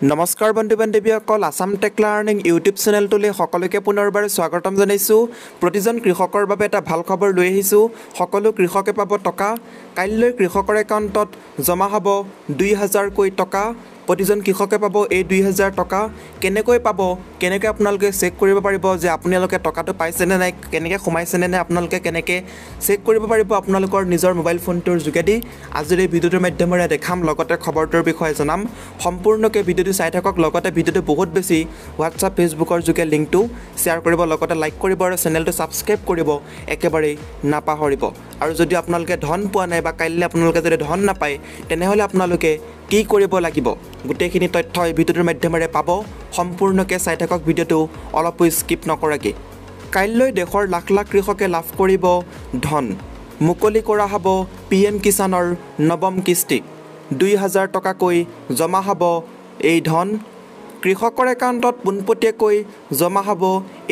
নমস্কাৰ বন্ধু বান্ধৱীসকল Assam tech learning YouTube চেনেলটোলৈ সকলোকে পুনৰবাৰ স্বাগতম জনাইছোঁ। প্ৰতিজন কৃষকৰ বাবে এটা ভাল খবৰ লৈ আহিছোঁ। সকলো কৃষকে পাব টকা। কাইলৈ কৃষকৰ একাউণ্টত জমা হ'ব 2000 কৈ টকা। প্ৰতিজন কৃষকে পাব এই 2000 টকা। কেনেকৈ পাব, কেনেকৈ আপোনালোকে চেক কৰিব পাৰিব যে আপোনালোকে টকাটো পাইছেনে নাই, কেনেকৈ সোমাইছেনে নাই, আপোনালোকে কেনেকৈ চেক কৰিব পাৰিব আপোনালোকৰ নিজৰ মোবাইল ফোনটোৰ যোগেদি আজিৰ এই ভিডিঅ'টোৰ মাধ্যমেৰে দেখাম, লগতে খবৰটোৰ বিষয়ে জনাম। সম্পূৰ্ণকৈ ভিডিঅ'টো চাই থাকক, লগতে ভিডিঅ'টো বহুত বেছি হোৱাটছআপ ফেচবুকৰ যোগে লিংকটো শ্বেয়াৰ কৰিব, লগতে লাইক কৰিব আৰু চেনেলটো ছাবস্ক্ৰাইব কৰিব একেবাৰেই নাপাহৰিব। আৰু যদি আপোনালোকে ধন পোৱা নাই বা কাইলৈ আপোনালোকে যদি ধন নাপায় তেনেহ'লে আপোনালোকে কি কৰিব লাগিব গোটেইখিনি তথ্য এই ভিডিঅ'টোৰ মাধ্যমেৰে পাব। সম্পূৰ্ণকৈ চাই থাকক ভিডিঅ'টো অলপো স্কিপ নকৰাকৈ। কাইলৈ দেশৰ লাখ লাখ কৃষকে লাভ কৰিব ধন। মুকলি কৰা হ'ব PM কিষাণৰ নৱম কিস্তি। 2000 টকাকৈ জমা হ'ব এই ধন। কৃষকৰ একাউণ্টত পোনপটীয়াকৈ জমা হ'ব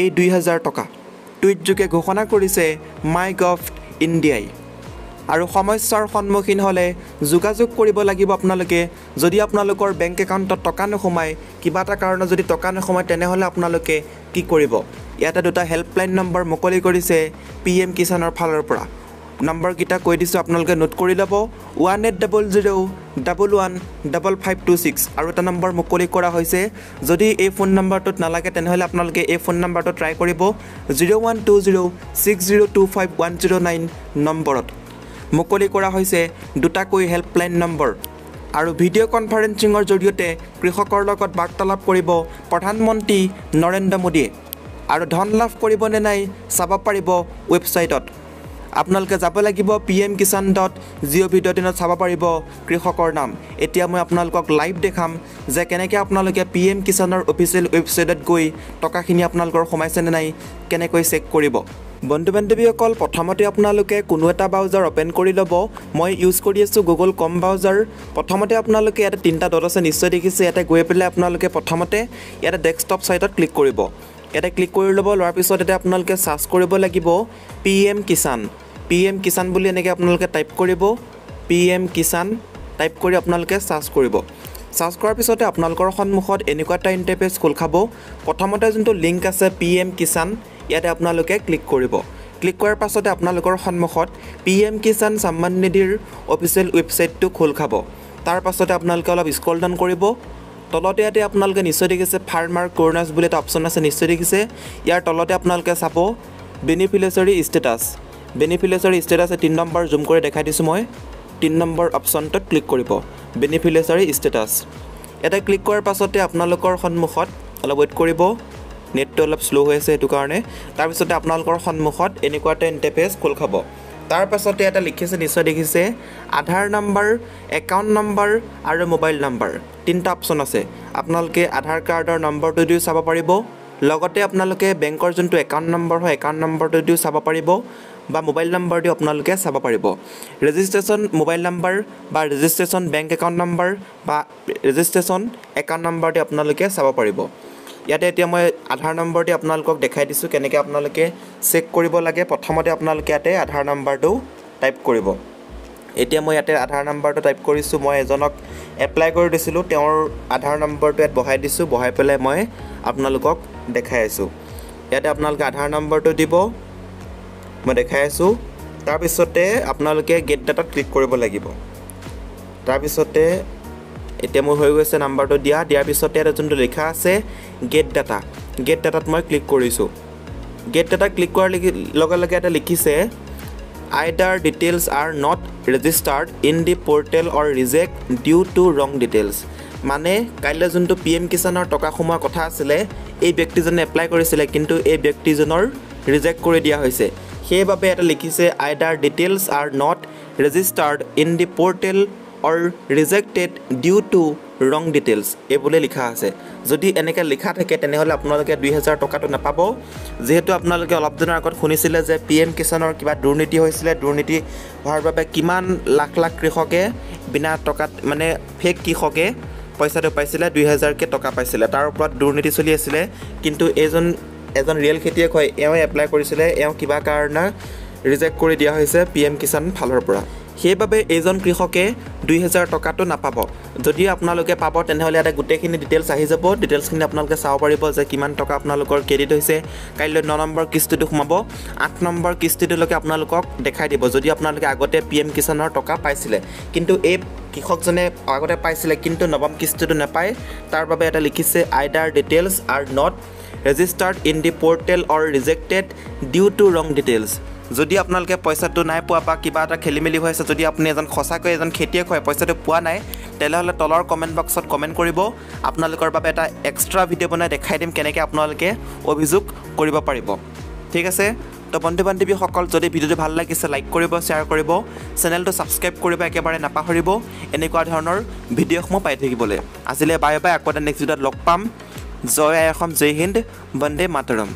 এই 2000 টকা। টুইটযোগে ঘোষণা কৰিছে মাইগভ ইণ্ডিয়াই। আৰু সমস্যাৰ সন্মুখীন হ'লে যোগাযোগ কৰিব লাগিব আপোনালোকে। যদি আপোনালোকৰ বেংক একাউণ্টত টকা নোসোমায়, কিবা এটা কাৰণত যদি টকা নোসোমায় তেনেহ'লে আপোনালোকে কি কৰিব? ইয়াতে দুটা হেল্পলাইন নম্বৰ মুকলি কৰিছে PM কিষাণৰ ফালৰ পৰা। নম্বৰকেইটা কৈ দিছোঁ, আপোনালোকে নোট কৰি ল'ব। 1800115526 আৰু এটা নম্বৰ মুকলি কৰা হৈছে। যদি এই ফোন নম্বৰটোত নালাগে তেনেহ'লে আপোনালোকে এই ফোন নম্বৰটো ট্ৰাই কৰিব 012060251009 নম্বৰত। মুকলি কৰা হৈছে দুটাকৈ হেল্পলাইন নম্বৰ। আৰু ভিডিঅ' কনফাৰেন্সিঙৰ জৰিয়তে কৃষকৰ লগত বাৰ্তালাপ কৰিব প্ৰধানমন্ত্ৰী নৰেন্দ্ৰ মোদীয়ে। আৰু ধন লাভ কৰিবনে নাই চাব পাৰিব ৱেবছাইটত। আপোনালোকে যাব লাগিব pmkisan.gov.in চাব পাৰিব কৃষকৰ নাম। এতিয়া মই আপোনালোকক লাইভ দেখাম যে কেনেকৈ আপোনালোকে PM কিষাণৰ অফিচিয়েল ৱেবছাইটত গৈ টকাখিনি আপোনালোকৰ সোমাইছেনে নাই কেনেকৈ চেক কৰিব। বন্ধু বান্ধৱীসকল, প্ৰথমতে আপোনালোকে কোনো এটা ব্ৰাউজাৰ অ'পেন কৰি ল'ব। মই ইউজ কৰি আছোঁ গুগল ক্ৰম ব্ৰাউজাৰ। প্ৰথমতে আপোনালোকে ইয়াতে 3টা ডট আছে, নিশ্চয় দেখিছে। ইয়াতে গৈ পেলাই আপোনালোকে প্ৰথমতে ইয়াতে ডেস্কটপ ছাইটত ক্লিক কৰিব। ইয়াতে ক্লিক কৰি ল'ব। লোৱাৰ পিছত ইয়াতে আপোনালোকে চাৰ্চ কৰিব লাগিব PM কিষাণ। PM কিষাণ বুলি এনেকৈ আপোনালোকে টাইপ কৰিব। PM কিষাণ টাইপ কৰি আপোনালোকে চাৰ্চ কৰিব। চাৰ্চ কৰাৰ পিছতে আপোনালোকৰ সন্মুখত এনেকুৱা এটা ইণ্টাৰফেচ খোল খাব। প্ৰথমতে যোনটো লিংক আছে PM কিষাণ, ইয়াতে আপোনালোকে ক্লিক কৰিব। ক্লিক কৰাৰ পাছতে আপোনালোকৰ সন্মুখত PM কিষাণ সন্মান নিধিৰ অফিচিয়েল ৱেবছাইটটো খোল খাব। তাৰ পাছতে আপোনালোকে অলপ স্ক্ৰল ডাউন কৰিব। তলতে ইয়াতে আপোনালোকে নিশ্চয় দেখিছে ফাৰ্মাৰ কৰ্নাৰ্ছ বুলি এটা অপশ্যন আছে, নিশ্চয় দেখিছে। ইয়াৰ তলতে আপোনালোকে চাব বেনিফিচিয়াৰী ষ্টেটাছ। বেনিফিচিয়াৰী ষ্টেটাছ 3 নম্বৰ জুম কৰি দেখাই দিছোঁ মই। 3 নম্বৰ অপশ্যনটোত ক্লিক কৰিব, বেনিফিচিয়াৰী ষ্টেটাছ। ইয়াতে ক্লিক কৰাৰ পাছতে আপোনালোকৰ সন্মুখত অলপ ৱেইট কৰিব, নেটটো অলপ শ্ল' হৈ আছে সেইটো কাৰণে। তাৰপিছতে আপোনালোকৰ সন্মুখত এনেকুৱা এটা ইণ্টাৰফেচ খোল খাব। তাৰ পাছতে এটা লিখিছে, নিশ্চয় দেখিছে আধাৰ নম্বৰ, একাউণ্ট নম্বৰ আৰু মোবাইল নম্বৰ। 3টা অপশ্যন আছে। আপোনালোকে আধাৰ কাৰ্ডৰ নম্বৰটো দিও চাব পাৰিব, লগতে আপোনালোকে বেংকৰ যোনটো একাউণ্ট নম্বৰ হয় একাউণ্ট নম্বৰটো দিও চাব পাৰিব, বা মোবাইল নম্বৰ দিও আপোনালোকে চাব পাৰিব। ৰেজিষ্ট্ৰেশ্যন মোবাইল নম্বৰ বা ৰেজিষ্ট্ৰেশ্যন বেংক একাউণ্ট নম্বৰ বা ৰেজিষ্ট্ৰেশ্যন একাউণ্ট নম্বৰ দি আপোনালোকে চাব পাৰিব। ইয়াতে এতিয়া মই আধাৰ নম্বৰ দি আপোনালোকক দেখাই দিছোঁ কেনেকৈ আপোনালোকে চেক কৰিব লাগে। প্ৰথমতে আপোনালোকে ইয়াতে আধাৰ নম্বৰটো টাইপ কৰিব। এতিয়া মই ইয়াতে আধাৰ নম্বৰটো টাইপ কৰিছোঁ। মই এজনক এপ্লাই কৰি দিছিলোঁ, তেওঁৰ আধাৰ নম্বৰটো ইয়াত বহাই দিছোঁ। বহাই পেলাই মই আপোনালোকক দেখাই আছোঁ। ইয়াতে আপোনালোকে আধাৰ নম্বৰটো দিব, মই দেখাই আছোঁ। তাৰপিছতে আপোনালোকে গেট ডাটাত ক্লিক কৰিব লাগিব। তাৰপিছতে এতিয়া মোৰ হৈ গৈছে নাম্বাৰটো দিয়াৰ পিছতে এটা যোনটো লিখা আছে গেট ডাটা, গেট ডাটাত মই ক্লিক কৰিছোঁ। গেট ডাটা ক্লিক কৰাৰ লগে লগে এটা লিখিছে either details are not registered in the portal or reject due to wrong details. মানে কাইলৈ যোনটো PM কিষাণৰ টকা সোমোৱাৰ কথা আছিলে, এই ব্যক্তিজনে এপ্লাই কৰিছিলে কিন্তু এই ব্যক্তিজনৰ ৰিজেক্ট কৰি দিয়া হৈছে। সেইবাবে এটা লিখিছে either details are not registered in the portal or rejected due to wrong details এই বুলি লিখা আছে। যদি এনেকৈ লিখা থাকে তেনেহ'লে আপোনালোকে 2000 টকাটো নাপাব। যিহেতু আপোনালোকে অলপ দিনৰ আগত শুনিছিলে যে PM কিষাণৰ কিবা দুৰ্নীতি হৈছিলে, দুৰ্নীতি হোৱাৰ বাবে কিমান লাখ লাখ কৃষকে বিনা টকাত মানে ফেক কৃষকে পইচাটো পাইছিলে, 2000কৈ টকা পাইছিলে। তাৰ ওপৰত দুৰ্নীতি চলি আছিলে। কিন্তু এজন ৰিয়েল খেতিয়ক হয়, এওঁ এপ্লাই কৰিছিলে, এওঁ কিবা কাৰণে ৰিজেক্ট কৰি দিয়া হৈছে PM কিষাণ ফালৰ পৰা। সেইবাবে এইজন কৃষকে 2000 টকাটো নাপাব যদি আপোনালোকে পাব তেনেহলে এটা গোটেইখিনি ডিটেইলছ আহি যাব ডিটেইলছখিনি আপোনালোকে চাব পাৰিব যে কিমান টকা আপোনালোকৰ ক্ৰেডিট হৈছে কাইলৈ 9 নম্বৰ কিস্তিটো সোমাব 8 নম্বৰ কিস্তিটোলৈকে আপোনালোকক দেখাই দিব যদি আপোনালোকে আগতে PM কিষাণৰ টকা পাইছিলে কিন্তু এই কৃষকজনে আগতে পাইছিলে কিন্তু নৱম কিস্তিটো নাপায় তাৰ বাবে এটা লিখিছে either details are not registered in the portal or rejected due to wrong details যদি আপোনালোকে পইচাটো নাই পোৱা বা কিবা এটা খেলিমেলি হৈছে যদি আপুনি এজন খসাকৈ এজন খেতিয়ক হয় পইচাটো পোৱা নাই তেলহলে তলৰ কমেন্ট বক্সত কমেন্ট কৰিব আপোনালোকৰ বাবে এটা এক্সট্ৰা ভিডিও বনাই দেখাই দিম কেনেকৈ আপোনালোকে অভিযোগ কৰিব পাৰিব ঠিক আছে তো বন্ধু বান্ধৱী সকল যদি ভিডিওটো ভাল লাগিছে লাইক কৰিব শেয়াৰ কৰিব চেনেলটো সাবস্ক্ৰাইব কৰিব একেবাৰে নাপাহৰিব এনেকুৱা ধৰণৰ ভিডিওসমূহ পাই থাকিবলৈ আজিলে বাই বাই আকৌ এটা নেক্সট ভিডিওত লগ পাম জয় অসম জয় হিন্দ বন্দে মাতৰম